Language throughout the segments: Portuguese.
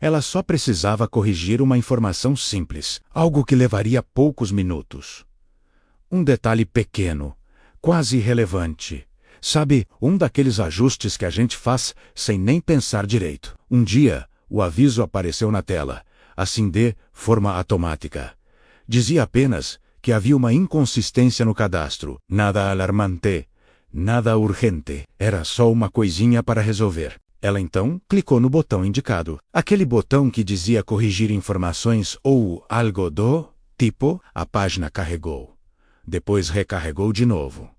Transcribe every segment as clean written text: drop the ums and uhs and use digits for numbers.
Ela só precisava corrigir uma informação simples, algo que levaria poucos minutos. Um detalhe pequeno, quase irrelevante. Sabe, um daqueles ajustes que a gente faz sem nem pensar direito. Um dia, o aviso apareceu na tela, assim de forma automática. Dizia apenas que havia uma inconsistência no cadastro. Nada alarmante, nada urgente. Era só uma coisinha para resolver. Ela então clicou no botão indicado. Aquele botão que dizia corrigir informações ou algo do tipo. A página carregou. Depois recarregou de novo.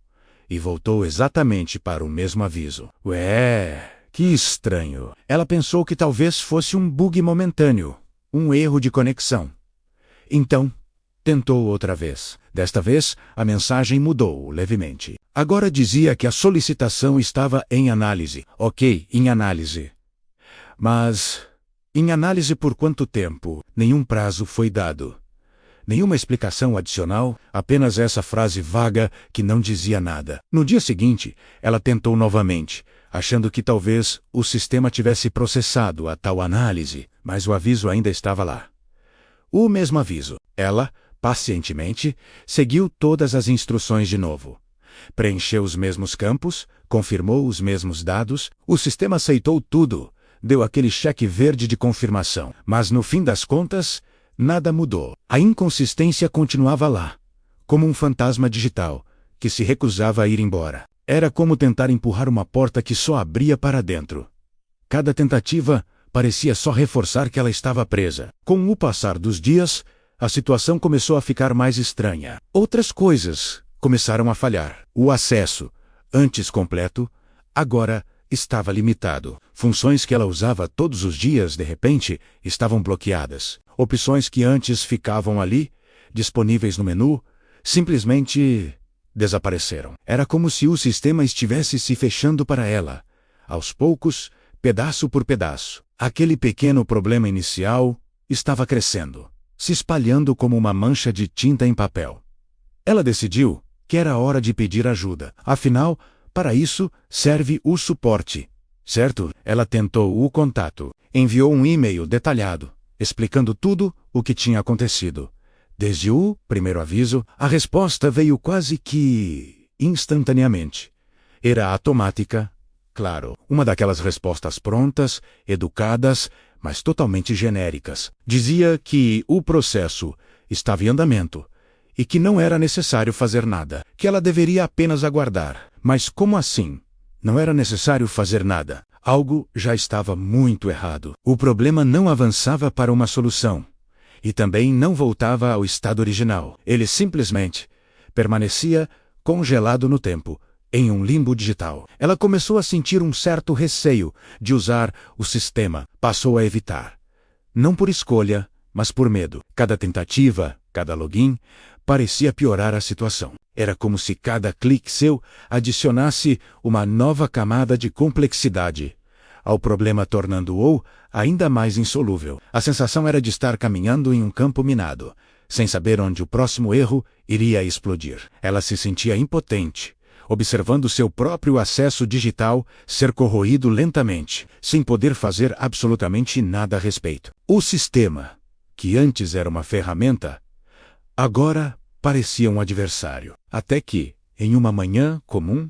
E voltou exatamente para o mesmo aviso. Ué, que estranho. Ela pensou que talvez fosse um bug momentâneo, um erro de conexão. Então, tentou outra vez. Desta vez, a mensagem mudou levemente. Agora dizia que a solicitação estava em análise. Ok, em análise. Mas, em análise por quanto tempo? Nenhum prazo foi dado. Nenhuma explicação adicional, apenas essa frase vaga que não dizia nada. No dia seguinte, ela tentou novamente, achando que talvez o sistema tivesse processado a tal análise, mas o aviso ainda estava lá. O mesmo aviso. Ela, pacientemente, seguiu todas as instruções de novo. Preencheu os mesmos campos, confirmou os mesmos dados, o sistema aceitou tudo, deu aquele cheque verde de confirmação. Mas no fim das contas, nada mudou. A inconsistência continuava lá, como um fantasma digital, que se recusava a ir embora. Era como tentar empurrar uma porta que só abria para dentro. Cada tentativa parecia só reforçar que ela estava presa. Com o passar dos dias, a situação começou a ficar mais estranha. Outras coisas começaram a falhar. O acesso, antes completo, agora estava limitado. Funções que ela usava todos os dias, de repente, estavam bloqueadas. Opções que antes ficavam ali, disponíveis no menu, simplesmente desapareceram. Era como se o sistema estivesse se fechando para ela, aos poucos, pedaço por pedaço. Aquele pequeno problema inicial estava crescendo, se espalhando como uma mancha de tinta em papel. Ela decidiu que era hora de pedir ajuda. Afinal, para isso serve o suporte, certo? Ela tentou o contato, enviou um e-mail detalhado, explicando tudo o que tinha acontecido. Desde o primeiro aviso, a resposta veio quase que instantaneamente. Era automática, claro, uma daquelas respostas prontas, educadas, mas totalmente genéricas. Dizia que o processo estava em andamento e que não era necessário fazer nada, que ela deveria apenas aguardar. Mas como assim? Não era necessário fazer nada. Algo já estava muito errado. O problema não avançava para uma solução. E também não voltava ao estado original. Ele simplesmente permanecia congelado no tempo, em um limbo digital. Ela começou a sentir um certo receio de usar o sistema. Passou a evitar. Não por escolha, mas por medo. Cada tentativa, cada login, parecia piorar a situação. Era como se cada clique seu adicionasse uma nova camada de complexidade ao problema, tornando-o ainda mais insolúvel. A sensação era de estar caminhando em um campo minado, sem saber onde o próximo erro iria explodir. Ela se sentia impotente, observando seu próprio acesso digital ser corroído lentamente, sem poder fazer absolutamente nada a respeito. O sistema, que antes era uma ferramenta, agora parecia um adversário. Até que, em uma manhã comum,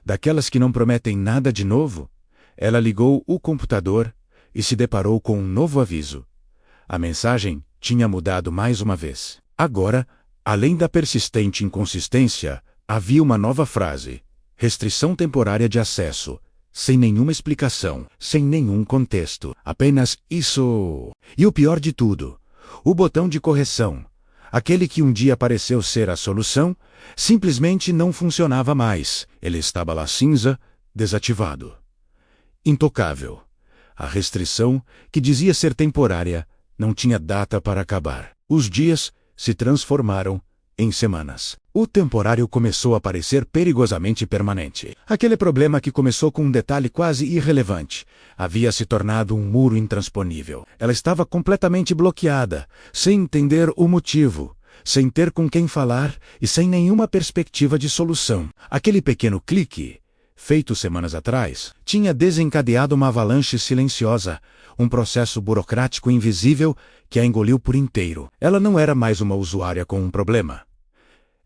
daquelas que não prometem nada de novo, ela ligou o computador e se deparou com um novo aviso. A mensagem tinha mudado mais uma vez. Agora, além da persistente inconsistência, havia uma nova frase: restrição temporária de acesso, sem nenhuma explicação, sem nenhum contexto. Apenas isso. E o pior de tudo, o botão de correção, aquele que um dia pareceu ser a solução, simplesmente não funcionava mais. Ele estava lá cinza, desativado. Intocável. A restrição, que dizia ser temporária, não tinha data para acabar. Os dias se transformaram em semanas. O temporário começou a parecer perigosamente permanente. Aquele problema que começou com um detalhe quase irrelevante havia se tornado um muro intransponível. Ela estava completamente bloqueada, sem entender o motivo, sem ter com quem falar e sem nenhuma perspectiva de solução. Aquele pequeno clique feito semanas atrás, tinha desencadeado uma avalanche silenciosa, um processo burocrático invisível que a engoliu por inteiro. Ela não era mais uma usuária com um problema.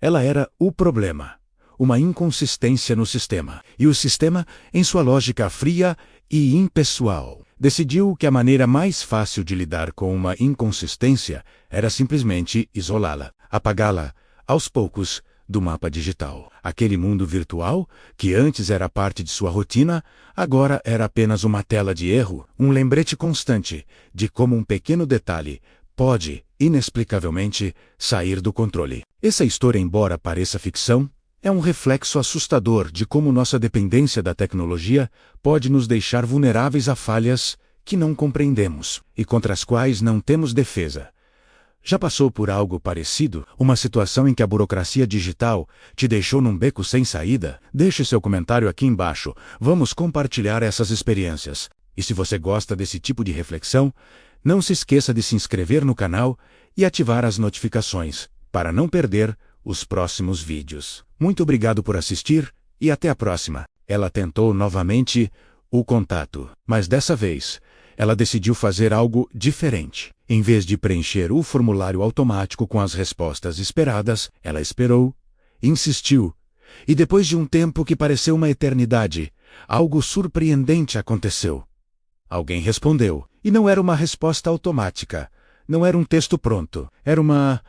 Ela era o problema, uma inconsistência no sistema. E o sistema, em sua lógica fria e impessoal, decidiu que a maneira mais fácil de lidar com uma inconsistência era simplesmente isolá-la, apagá-la, aos poucos, do mapa digital. Aquele mundo virtual, que antes era parte de sua rotina, agora era apenas uma tela de erro, um lembrete constante de como um pequeno detalhe pode, inexplicavelmente, sair do controle. Essa história, embora pareça ficção, é um reflexo assustador de como nossa dependência da tecnologia pode nos deixar vulneráveis a falhas que não compreendemos e contra as quais não temos defesa. Já passou por algo parecido? Uma situação em que a burocracia digital te deixou num beco sem saída? Deixe seu comentário aqui embaixo. Vamos compartilhar essas experiências. E se você gosta desse tipo de reflexão, não se esqueça de se inscrever no canal e ativar as notificações para não perder os próximos vídeos. Muito obrigado por assistir e até a próxima. Ela tentou novamente o contato, mas dessa vez ela decidiu fazer algo diferente. Em vez de preencher o formulário automático com as respostas esperadas, ela esperou, insistiu, e depois de um tempo que pareceu uma eternidade, algo surpreendente aconteceu. Alguém respondeu, e não era uma resposta automática, não era um texto pronto, era uma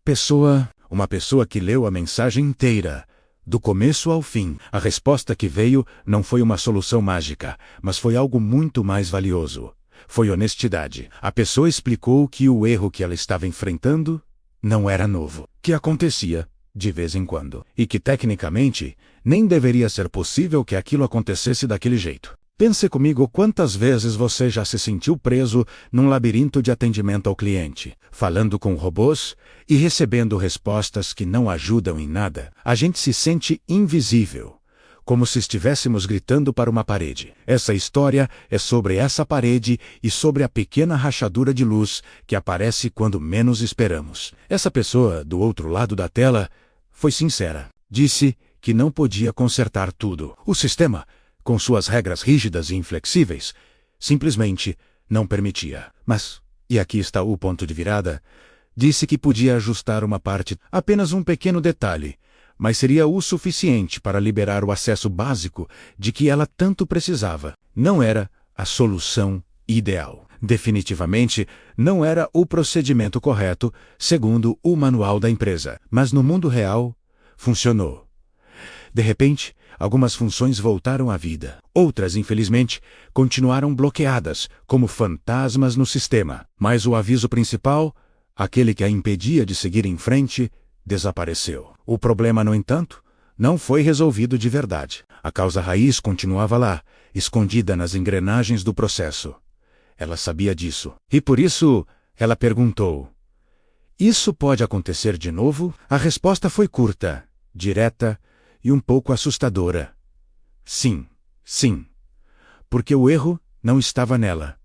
pessoa que leu a mensagem inteira, do começo ao fim. A resposta que veio não foi uma solução mágica, mas foi algo muito mais valioso. Foi honestidade. A pessoa explicou que o erro que ela estava enfrentando não era novo, que acontecia de vez em quando, e que tecnicamente nem deveria ser possível que aquilo acontecesse daquele jeito. Pense comigo quantas vezes você já se sentiu preso num labirinto de atendimento ao cliente, falando com robôs e recebendo respostas que não ajudam em nada. A gente se sente invisível, como se estivéssemos gritando para uma parede. Essa história é sobre essa parede e sobre a pequena rachadura de luz que aparece quando menos esperamos. Essa pessoa, do outro lado da tela, foi sincera. Disse que não podia consertar tudo. O sistema, com suas regras rígidas e inflexíveis, simplesmente não permitia. Mas, e aqui está o ponto de virada, disse que podia ajustar uma parte, apenas um pequeno detalhe, mas seria o suficiente para liberar o acesso básico de que ela tanto precisava. Não era a solução ideal. Definitivamente, não era o procedimento correto, segundo o manual da empresa. Mas no mundo real, funcionou. De repente, algumas funções voltaram à vida. Outras, infelizmente, continuaram bloqueadas, como fantasmas no sistema. Mas o aviso principal, aquele que a impedia de seguir em frente, desapareceu. O problema, no entanto, não foi resolvido de verdade. A causa raiz continuava lá, escondida nas engrenagens do processo. Ela sabia disso. E por isso, ela perguntou: "Isso pode acontecer de novo?" A resposta foi curta, direta e um pouco assustadora. Sim, sim. Porque o erro não estava nela.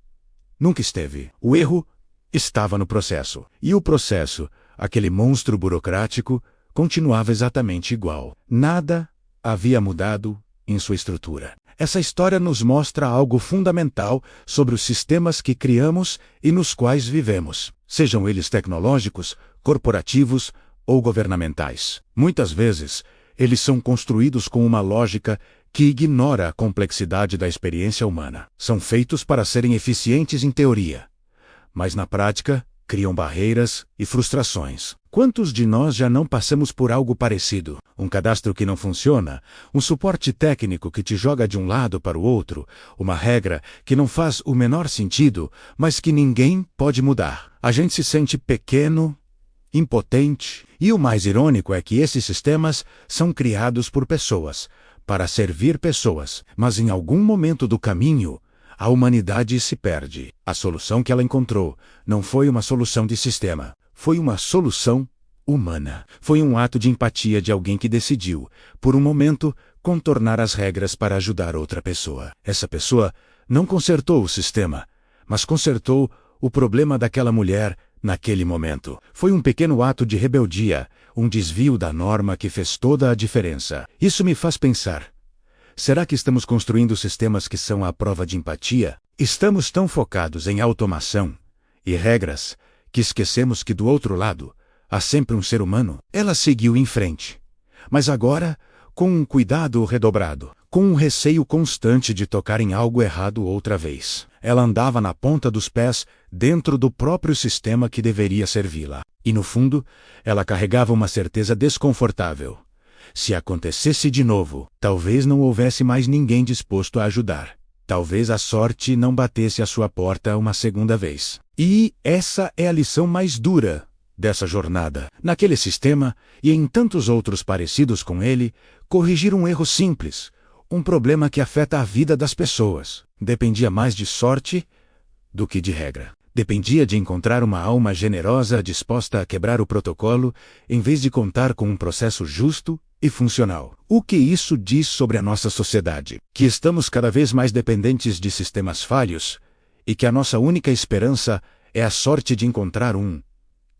Nunca esteve. O erro estava no processo. E o processo, aquele monstro burocrático, continuava exatamente igual. Nada havia mudado em sua estrutura. Essa história nos mostra algo fundamental sobre os sistemas que criamos e nos quais vivemos, sejam eles tecnológicos, corporativos ou governamentais. Muitas vezes, eles são construídos com uma lógica que ignora a complexidade da experiência humana. São feitos para serem eficientes em teoria, mas na prática criam barreiras e frustrações. Quantos de nós já não passamos por algo parecido? Um cadastro que não funciona, um suporte técnico que te joga de um lado para o outro, uma regra que não faz o menor sentido, mas que ninguém pode mudar. A gente se sente pequeno, impotente, e o mais irônico é que esses sistemas são criados por pessoas, para servir pessoas, mas em algum momento do caminho, a humanidade se perde. A solução que ela encontrou não foi uma solução de sistema, foi uma solução humana. Foi um ato de empatia de alguém que decidiu, por um momento, contornar as regras para ajudar outra pessoa. Essa pessoa não consertou o sistema, mas consertou o problema daquela mulher naquele momento. Foi um pequeno ato de rebeldia, um desvio da norma que fez toda a diferença. Isso me faz pensar: Será que estamos construindo sistemas que são à prova de empatia? Estamos tão focados em automação e regras que esquecemos que do outro lado há sempre um ser humano. Ela seguiu em frente, mas agora com um cuidado redobrado, com um receio constante de tocar em algo errado outra vez. Ela andava na ponta dos pés dentro do próprio sistema que deveria servi-la. E no fundo, ela carregava uma certeza desconfortável. Se acontecesse de novo, talvez não houvesse mais ninguém disposto a ajudar. Talvez a sorte não batesse à sua porta uma segunda vez. E essa é a lição mais dura dessa jornada. Naquele sistema, e em tantos outros parecidos com ele, corrigir um erro simples, um problema que afeta a vida das pessoas, dependia mais de sorte do que de regra. Dependia de encontrar uma alma generosa disposta a quebrar o protocolo, em vez de contar com um processo justo e funcional. O que isso diz sobre a nossa sociedade? Que estamos cada vez mais dependentes de sistemas falhos e que a nossa única esperança é a sorte de encontrar um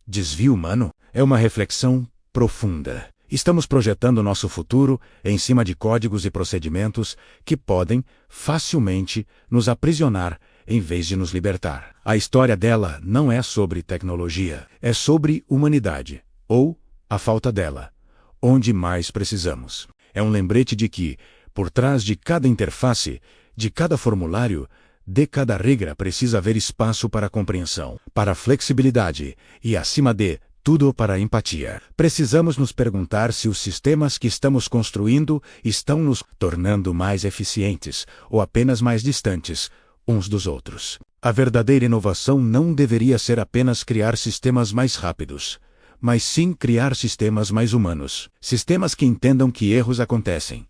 desvio humano? É uma reflexão profunda. Estamos projetando nosso futuro em cima de códigos e procedimentos que podem facilmente nos aprisionar em vez de nos libertar. A história dela não é sobre tecnologia, é sobre humanidade, ou a falta dela, onde mais precisamos. É um lembrete de que, por trás de cada interface, de cada formulário, de cada regra precisa haver espaço para compreensão, para flexibilidade e, acima de tudo, para empatia. Precisamos nos perguntar se os sistemas que estamos construindo estão nos tornando mais eficientes ou apenas mais distantes uns dos outros. A verdadeira inovação não deveria ser apenas criar sistemas mais rápidos, mas sim criar sistemas mais humanos. Sistemas que entendam que erros acontecem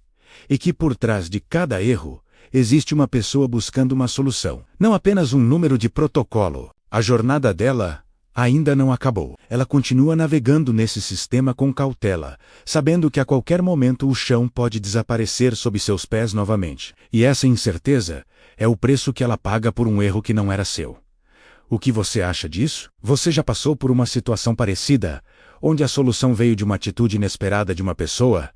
e que por trás de cada erro existe uma pessoa buscando uma solução, não apenas um número de protocolo. A jornada dela ainda não acabou. Ela continua navegando nesse sistema com cautela, sabendo que a qualquer momento o chão pode desaparecer sob seus pés novamente. E essa incerteza é o preço que ela paga por um erro que não era seu. O que você acha disso? Você já passou por uma situação parecida, onde a solução veio de uma atitude inesperada de uma pessoa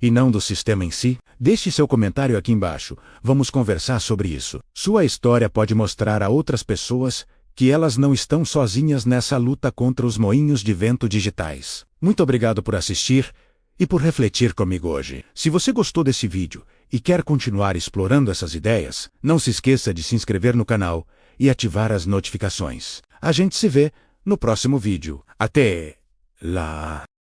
e não do sistema em si? Deixe seu comentário aqui embaixo. Vamos conversar sobre isso. Sua história pode mostrar a outras pessoas que elas não estão sozinhas nessa luta contra os moinhos de vento digitais. Muito obrigado por assistir e por refletir comigo hoje. Se você gostou desse vídeo e quer continuar explorando essas ideias, não se esqueça de se inscrever no canal e ativar as notificações. A gente se vê no próximo vídeo. Até lá!